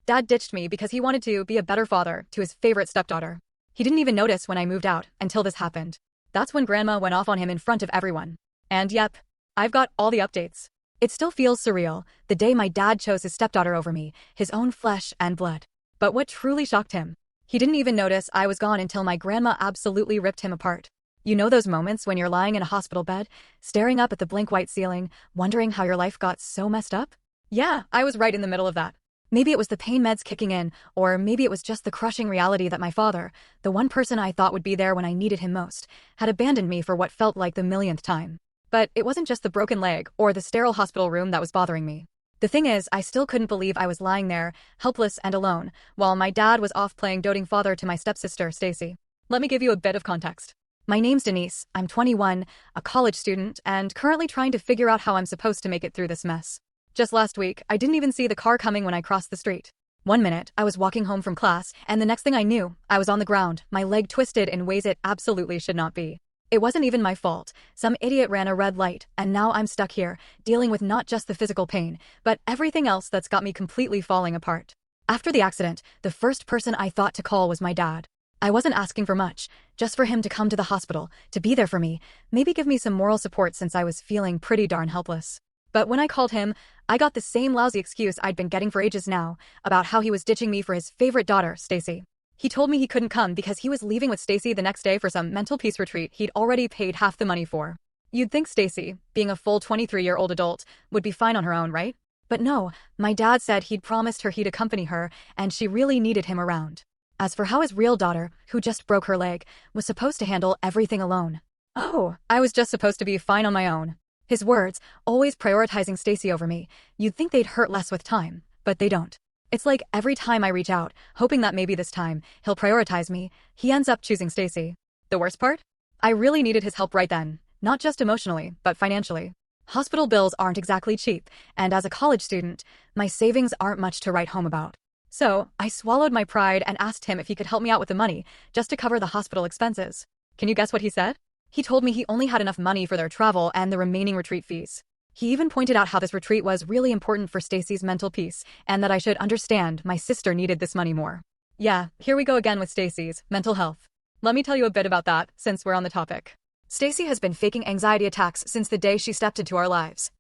Dad ditched me because he wanted to be a better father to his favorite stepdaughter. He didn't even notice when I moved out until this happened. That's when Grandma went off on him in front of everyone. And yep, I've got all the updates. It still feels surreal, the day my dad chose his stepdaughter over me, his own flesh and blood. But what truly shocked him? He didn't even notice I was gone until my grandma absolutely ripped him apart. You know those moments when you're lying in a hospital bed, staring up at the blank white ceiling, wondering how your life got so messed up? Yeah, I was right in the middle of that. Maybe it was the pain meds kicking in, or maybe it was just the crushing reality that my father, the one person I thought would be there when I needed him most, had abandoned me for what felt like the millionth time. But it wasn't just the broken leg or the sterile hospital room that was bothering me. The thing is, I still couldn't believe I was lying there, helpless and alone, while my dad was off playing doting father to my stepsister, Stacy. Let me give you a bit of context. My name's Denise, I'm 21, a college student, and currently trying to figure out how I'm supposed to make it through this mess. Just last week, I didn't even see the car coming when I crossed the street. One minute, I was walking home from class, and the next thing I knew, I was on the ground, my leg twisted in ways it absolutely should not be. It wasn't even my fault. Some idiot ran a red light, and now I'm stuck here, dealing with not just the physical pain, but everything else that's got me completely falling apart. After the accident, the first person I thought to call was my dad. I wasn't asking for much, just for him to come to the hospital, to be there for me, maybe give me some moral support since I was feeling pretty darn helpless. But when I called him, I got the same lousy excuse I'd been getting for ages now, about how he was ditching me for his favorite daughter, Stacy. He told me he couldn't come because he was leaving with Stacy the next day for some mental peace retreat he'd already paid half the money for. You'd think Stacy, being a full 23-year-old adult, would be fine on her own, right? But no, my dad said he'd promised her he'd accompany her, and she really needed him around. As for how his real daughter, who just broke her leg, was supposed to handle everything alone. Oh, I was just supposed to be fine on my own. His words, always prioritizing Stacy over me, you'd think they'd hurt less with time, but they don't. It's like every time I reach out, hoping that maybe this time, he'll prioritize me, he ends up choosing Stacy. The worst part? I really needed his help right then, not just emotionally, but financially. Hospital bills aren't exactly cheap, and as a college student, my savings aren't much to write home about. So, I swallowed my pride and asked him if he could help me out with the money, just to cover the hospital expenses. Can you guess what he said? He told me he only had enough money for their travel and the remaining retreat fees. He even pointed out how this retreat was really important for Stacy's mental peace, and that I should understand my sister needed this money more. Yeah, here we go again with Stacy's mental health. Let me tell you a bit about that, since we're on the topic. Stacy has been faking anxiety attacks since the day she stepped into our lives.